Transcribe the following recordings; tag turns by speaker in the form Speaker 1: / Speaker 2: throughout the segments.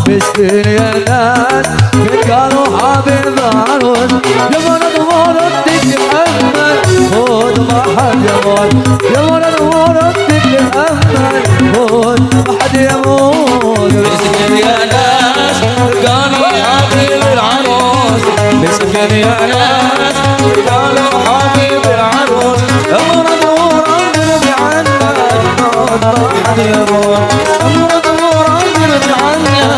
Speaker 1: مسكين يا ناس قالوا حبيب عروس يا ولد ولد تتأمل خذ ما حد يموت يا ولد ولد تتأمل خذ ما حد يموت.
Speaker 2: مسكين يا ناس قالوا حبيب العروس مسكين يا ناس قالوا حبيب العروس يا ولد ولد ارضي عنا خذ ما حد يموت يا ولد ولد ارضي عنا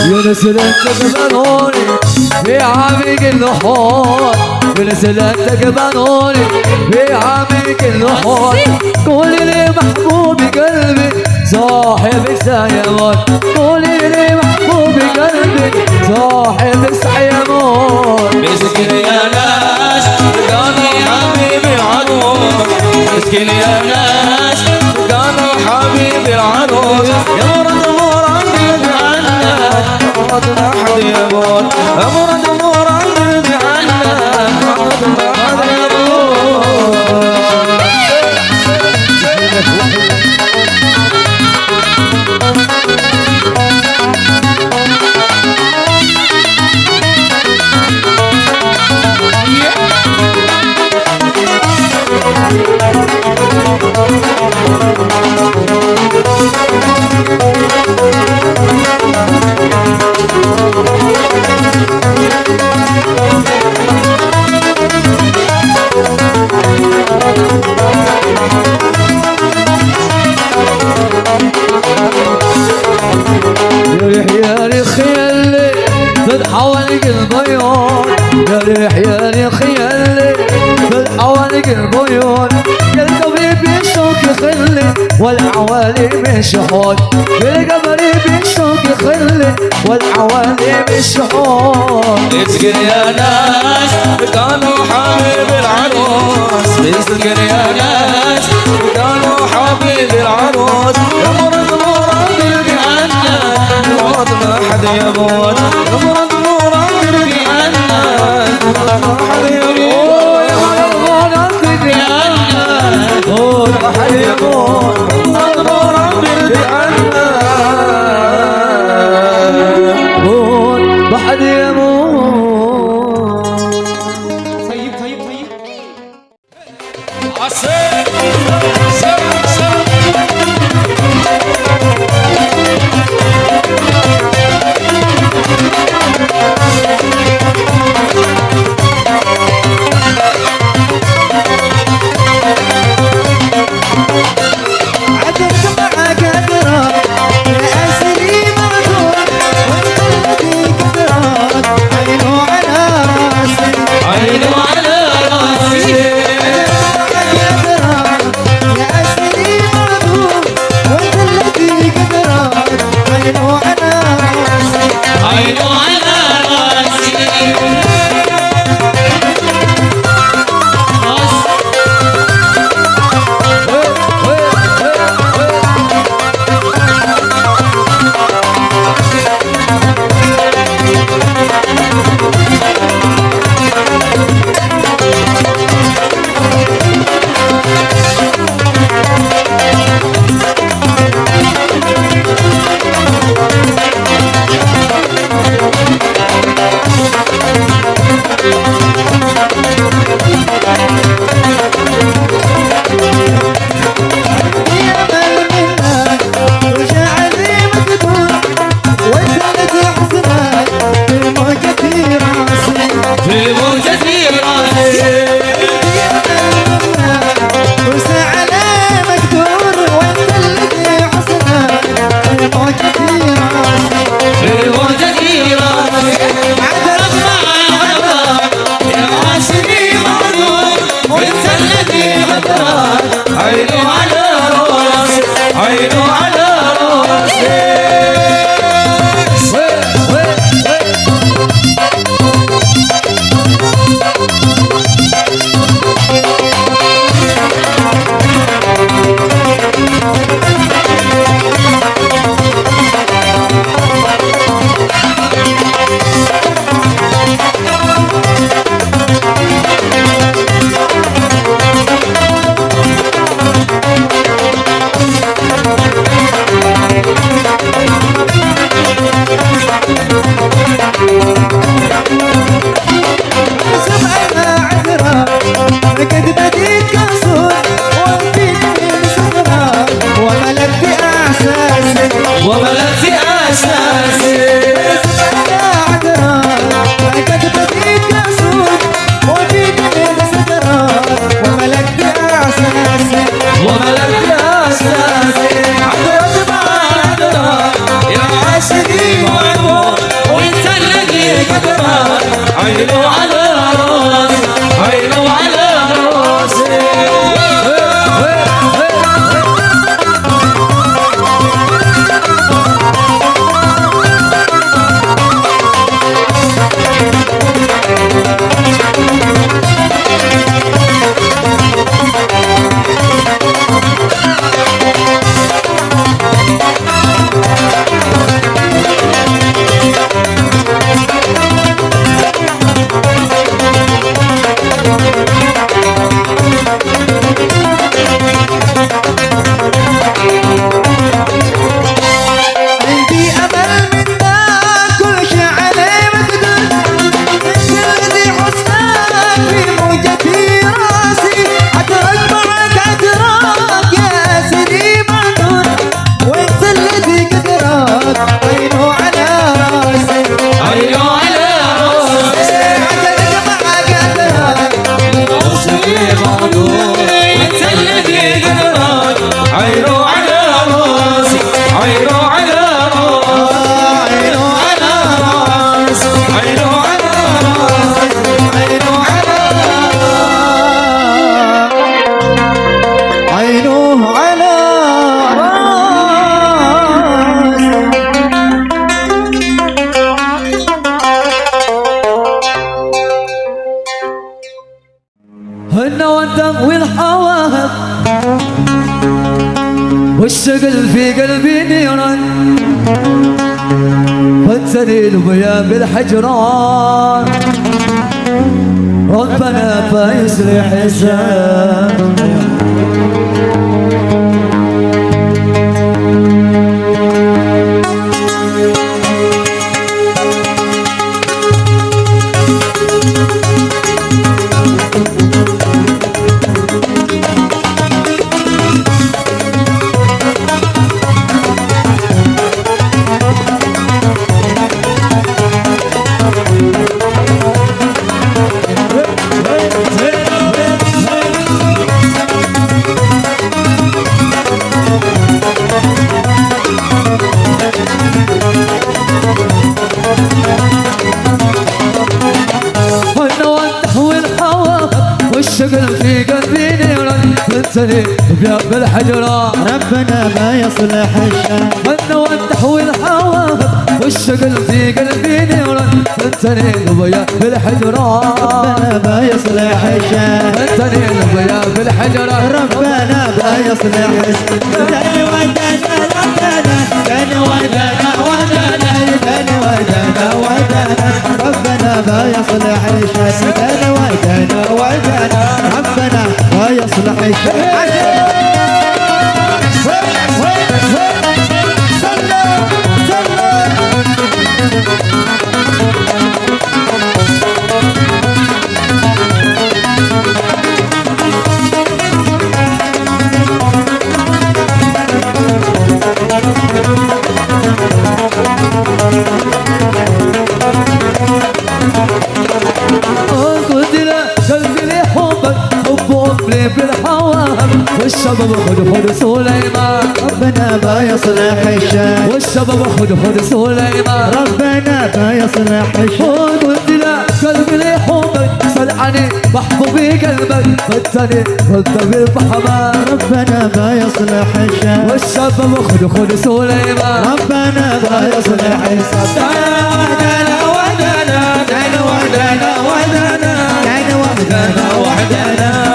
Speaker 1: ينسلن تقبلوني في عميق النحور ينسلن تقبلوني في عميق النحور قولي لي محبوبي قلبي صاحب سيموت قولي لي محبوبي قلبي صاحب سيموت.
Speaker 2: مسكين يا ناس قالوا حبيب العروس مسكين يا ناس قالوا حبيب العروس يا ورد ورد ما حد يموت أمرد مرد عنا أمرد ما حد
Speaker 1: حواليك البيون يا ريح يا ريح يلي حواليك البيون يا القبر بالشوك يخلي والعوالي بالشحون يا القبر بالشوك يخلي والعوالي بالشحون.
Speaker 2: مسكين يا ناس قالوا حبيب العروس مسكين يا ناس قالوا حبيب العروس يا مرض مرض ارجع عنا مرض ما حد يموت يا مرض
Speaker 1: والشغل في قلبي نيران فانتني البيا بالحجران ربنا فيصلح حساب والشغل في قلبي نيران تنسني بالحجرة
Speaker 3: ربنا ما يصلح الشام
Speaker 1: من والتحويل هوا والشغل في قلبي نيران تنسني بالحجرة
Speaker 3: ربنا ما يصلح الشام
Speaker 1: تنسني بالحجرة
Speaker 3: ربنا ما يصلح الشام كان ودنا ربنا ما يصلح الشام كان ودنا ربنا ما يصلح الشام
Speaker 1: والشباب خد سليمان
Speaker 3: ربنا ما يصلح الشام
Speaker 1: والشباب خد سليمان
Speaker 3: ربنا ما يصلح الشام
Speaker 1: قلت له قلبي لي حبك صلعني محبوبي قلبك فتني بالفحمان
Speaker 3: ربنا ما يصلح الشام
Speaker 1: والشباب خد سليمان
Speaker 3: ربنا ما يصلح الشام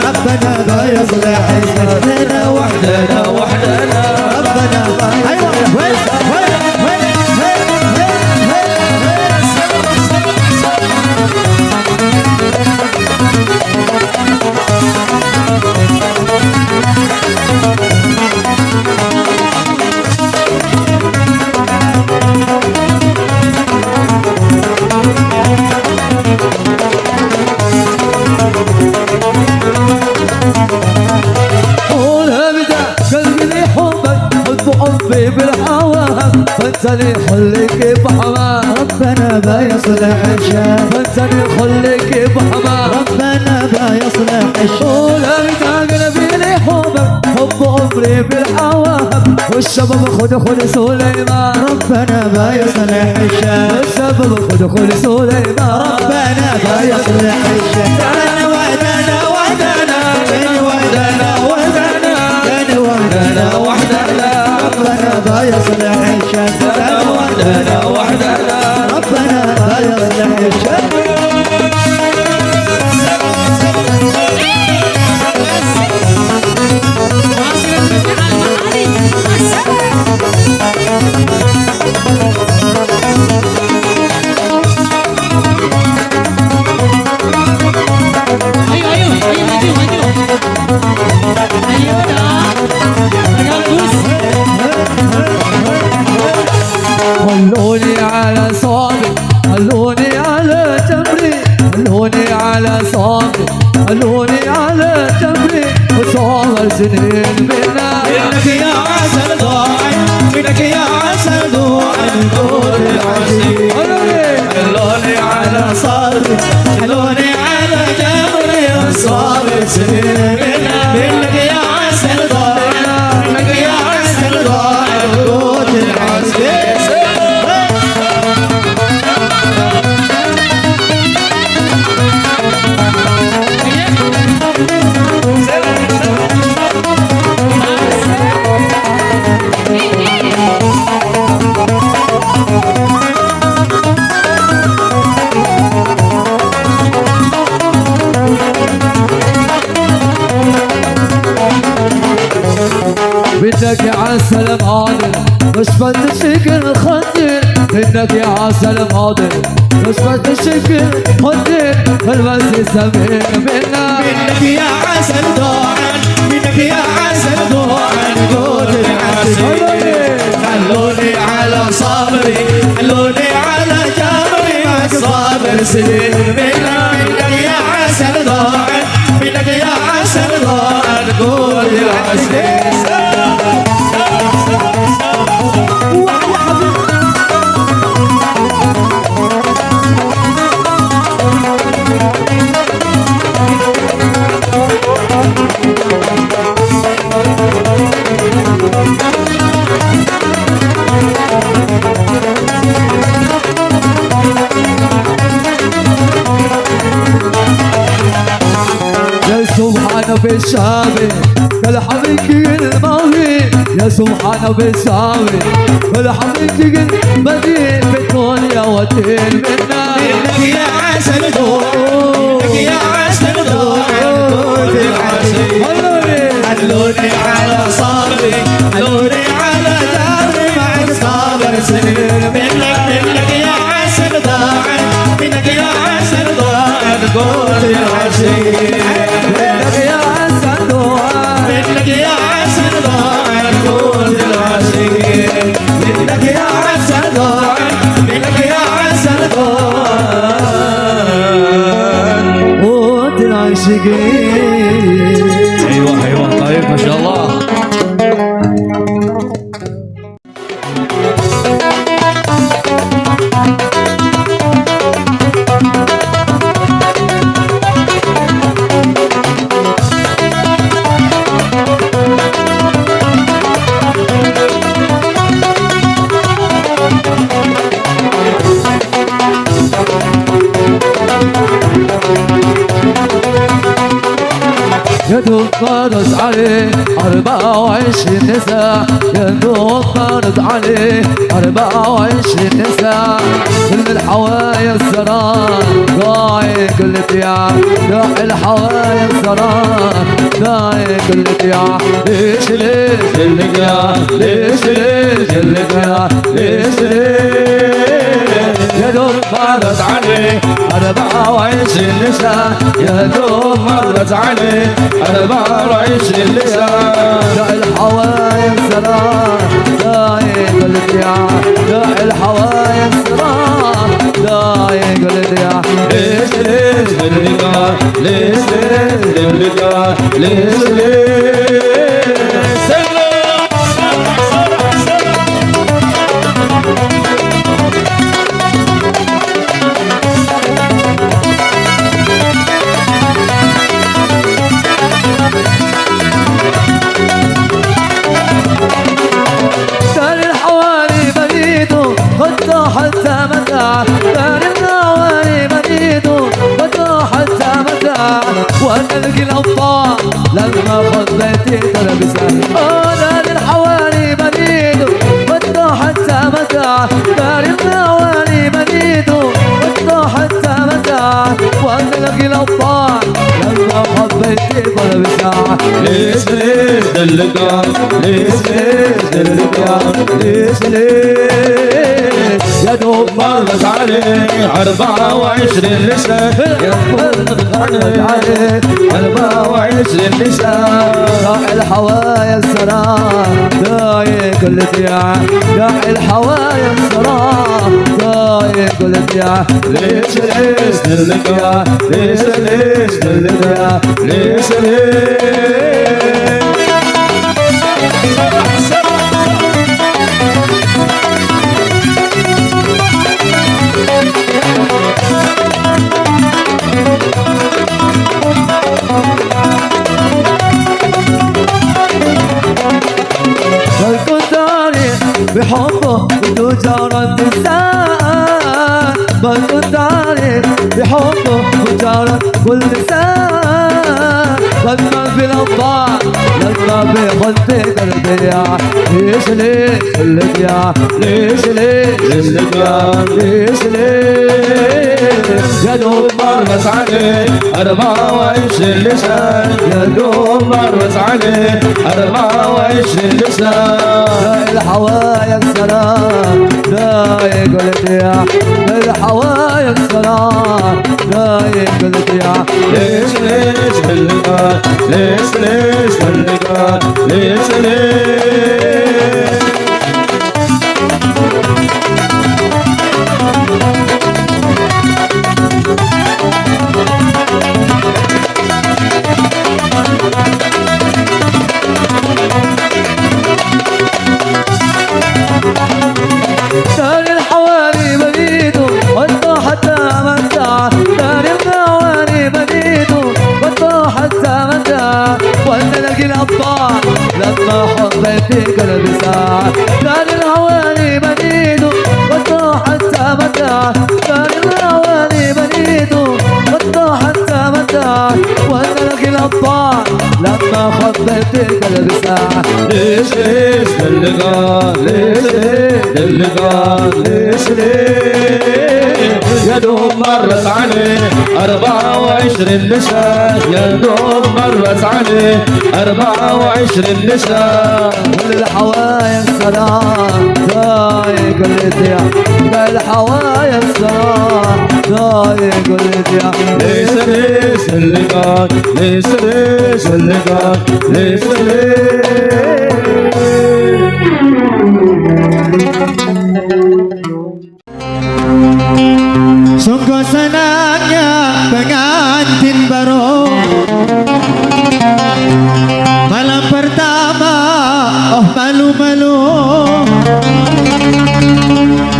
Speaker 3: ربنا ما يصلح حسنا
Speaker 2: وحدنا
Speaker 3: ربنا ايوه
Speaker 1: حبي بالهوى فانتني خليك بحمام
Speaker 3: ربنا ما يصلح الشام
Speaker 1: فانتني خليك بحمام
Speaker 3: ربنا ما يصلح الشام
Speaker 1: ولا قلبي لي حبك حب عمري بالهوى والشباب خد سليمان
Speaker 3: ربنا ما يصلح الشام
Speaker 1: والشباب خد سليمان
Speaker 3: ربنا ما يصلح الشام ربنا ما يصلح الشام
Speaker 2: وحدنا
Speaker 3: ربنا ما يصلح الشام
Speaker 1: خلوني على صابي خلوني على جمري خلوني على صابي خلوني على جمري وصار سنين منا
Speaker 2: منك يا عسل ضاعي منك يا عسل ضاعي نقول العسير خلوني على صابي خلوني على جمري وصار سنين منا منك يا عسل ضاعي منك يا عسل ضاعي نقول العسير
Speaker 1: بدك عسل ماضي مش فد شكل خدر منك يا عسل ماضي مش فد شكل خدر البس سمين
Speaker 3: منك يا عسل ضاعن منك يا عسل ضاعن قول العسل خلوني على صبري خلوني على جبري معك صابر سنين منك يا عسل ضاعن منك يا عسل ضاعن قول العسل
Speaker 1: سبحان بالشامي كالحبيك الماضي يا سبحان بالشامي كالحبيك المدين بالدنيا والدين منا
Speaker 3: منك يا عسل ضوء منك يا عسل ضوء قول العسل خلوني على صبري خلوني على جبري معك صابر سنين منك يا عسل ضاعن منك يا عسل ضاعن قول العسل
Speaker 1: منك يا عسل ضاعن
Speaker 3: منك يا عسل ضاعن قول العسل منك يا عسل ضاعن منك يا عسل ضاعن
Speaker 1: قوت العاشقين.
Speaker 2: ايوه ايوه طيب ما شاء الله.
Speaker 1: يا دوب فرض عليه 24 نساء يا دوب فرض عليه 24 نساء كل الحوايا السرار ضايع كل ديار راح الحوايا السرار ضايع كل ديار ليش ليش اللقيا ليش ليش اللقيا ليش ليش يا دوب فرض عليه 24 نساء يا دوب مرت عليه 24 نساء دع الحوايا السرار ضايق الديار دع الحوايا السرار ضايق الديار
Speaker 2: ليش ليش اللقاء ليش ليش اللقاء ليش ليش
Speaker 1: دار الحوالي بريده غطى حتى متى دار النوالي بريده غطى حتى متى وانا القي الابطال لما خذيتي تلبسها دار الحوالي بريده غطى حتى متى دار النوالي بريده غطى حتى متى وانا القي الابطال لما خذيتي تلبسها
Speaker 2: ليش ليش اللقاء ليش ليش اللقاء ليش ليش يا دوب مرت عليه 24 نساء يا دوب مرت عليه 24 نساء
Speaker 1: راح الحوايا السرار ضايق كل ديار راح الحوايا السرار ضايق كل ديار
Speaker 2: ليش ليش اللقاء ليش ليش اللقاء ليش ليش
Speaker 1: بحبه وتجار النساء بل كنت عارف بحبه وتجار كل نساء بل ما في الأطفال ربي خدي قلبي يا ليش ليش قلت يا ليش ليش قلت يا ليش ليش يا دوب
Speaker 2: مرس عليه 24 لسان يا دوب مرس عليه 24 لسان
Speaker 1: الحوايا السلام لا قلت يا الحوايا السلام لا قلت يا
Speaker 2: ليش ليش اللقاء ليش ليش اللقاء ليش ليش
Speaker 1: دار الحوالي بديته وانت حتى متى دار الحوالي بديته وانت حتى متى وانت لقي الابطال لما حبيت قلبي ساعة دار الحوالي بديته وانت حتى متى دار الحوالي بديته وانت حتى متى وانت لقي الابطال لما حبيت قلبي ساعة
Speaker 2: ليش ليش اللقاء ليش ليش اللقاء ليش ليش يا دوب مرت عليه 24 لسان يا دوب مرت عليه 24 لسان
Speaker 1: والحوايا السلام دايق الاتيا الحوايا السلام دايق الاتيا
Speaker 2: ليش ليش اللقاء ليش ليش اللقاء ليش ليش
Speaker 3: Sungguh senangnya pengantin baru malam pertama, oh malu-malu.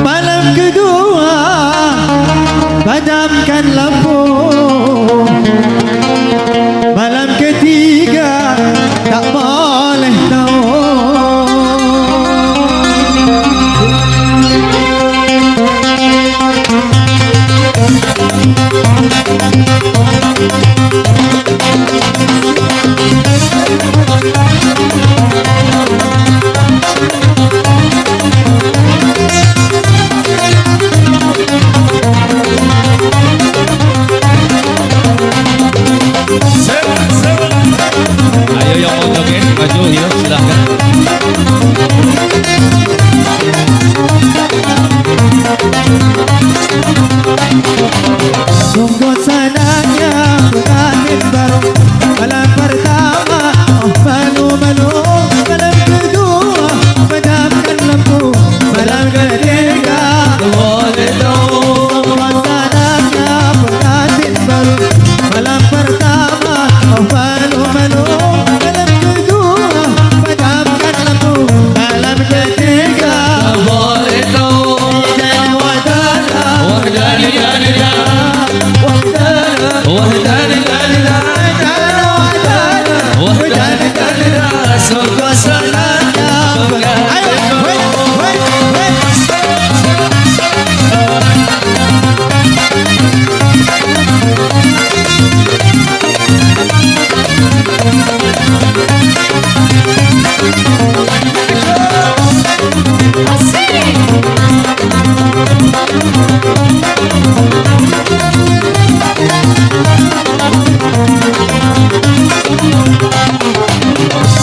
Speaker 3: Malam kedua padamkan lampu. Malam ketiga tak boleh tahu.
Speaker 2: Ayo yang mau joget maju ya silahkan.
Speaker 3: Sungguh senangnya pengantin baru malam pertama, oh malu-malu. Malam kedua padamkan lampu. Malam ketiga
Speaker 2: Boleh tahu
Speaker 3: sungguh senangnya pengantin baru malam pertama, oh malu-malu. Malam kedua padamkan lampu. Malam ketiga
Speaker 2: boleh tahu
Speaker 3: dan wadana
Speaker 2: wahdani dalila wahdani dalila wahdani dalila sungguh senangnya pengantin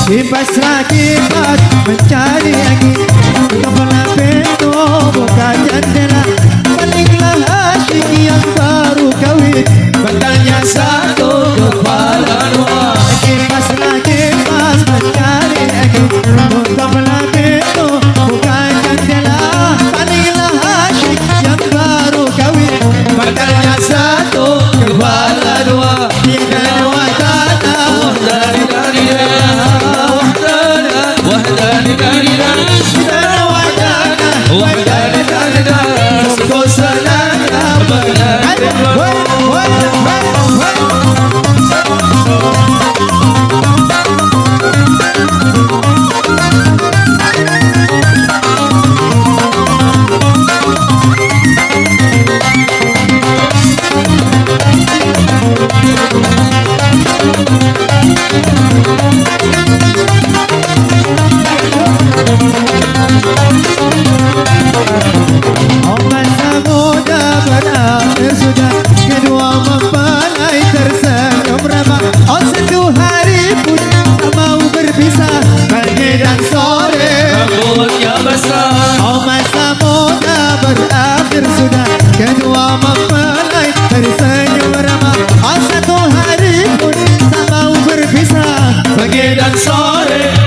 Speaker 3: kipas lagi kipas mencari angin. Tutup pintu buka jendela. Palinglah asyik yang baru kawin. Bantalnya satu kepala dua. Kipas lagi kipas mencari angin. Tutup pintu buka jendela. Palinglah asyik yang baru kawin. Bantalnya satu kepala dua. Tidak wadana
Speaker 2: wahdani dalila wahdani dalila
Speaker 3: tidak wadana.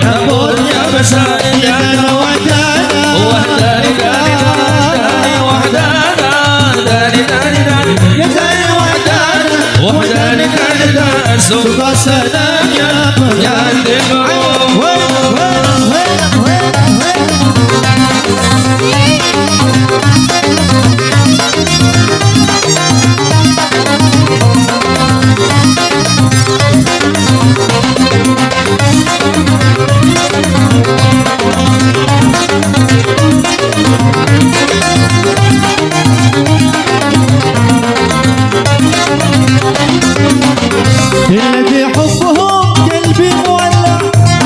Speaker 2: عبود يا بسائل يا وحدانا وحداني داني داني وحدانا داني داني داني يا داني وحدانا وحداني داني داني سوق السلام يا الدموع
Speaker 3: الذي حبهم قلبي مولع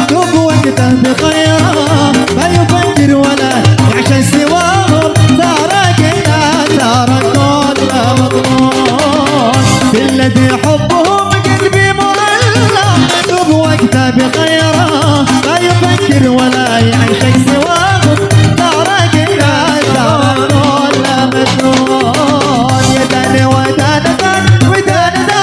Speaker 3: دوب وقته بخيره ما يفكر ولا يعشى سواهم تاركنا تارك كل مضمون الذي حبهم قلبي مولع دوب وقته بخيره ما يفكر ولا يعشى سواهم تاركنا تارك كل مضمون يا داني ودانا ودانا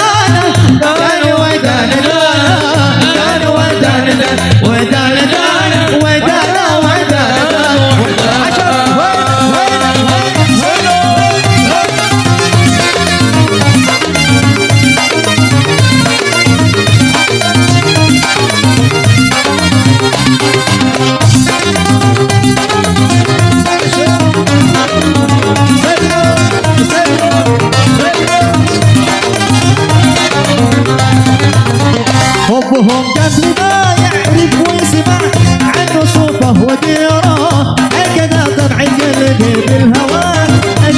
Speaker 3: حبهم قبل ما يعرف ويسمع عنه صوته وديره هكذا طبع قلبي بالهوى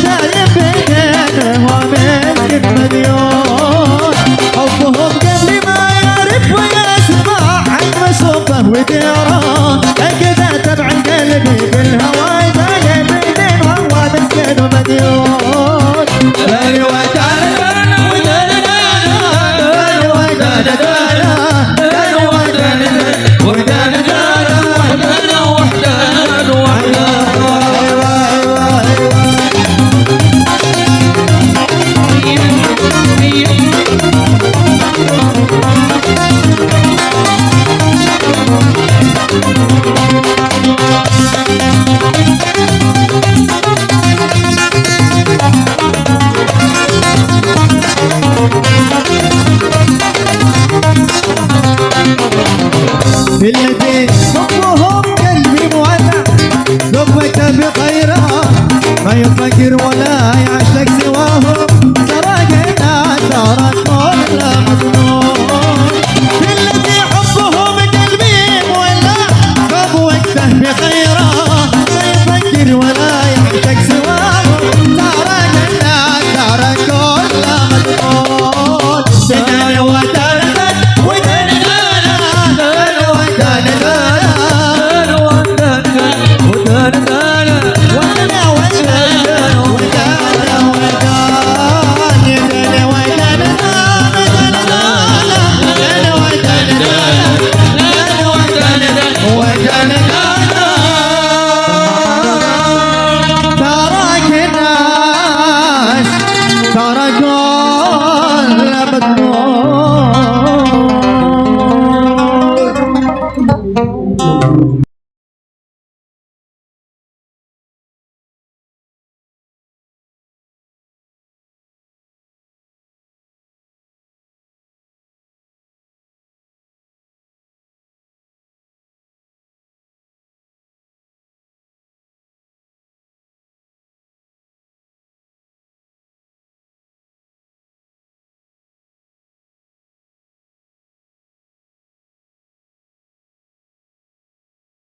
Speaker 3: شايف بينه ومسك مليون حبهم قبل ما يعرف ويسمع عنه صوته وديره هكذا طبع قلبي بالهوى شايف بينه وهو مسكين ومليون داني ودانا بالذي حبهم قلبي مولع ذبك بخيرها ما يفكر ولا يعشق سواهم تركنا ترك كل مظلوم بالذي حبهم قلبي مولع ذبك بخيرها ما يفكر ولا يعشق سواهم تركنا ترك كل مظلوم سنان ودربت ترك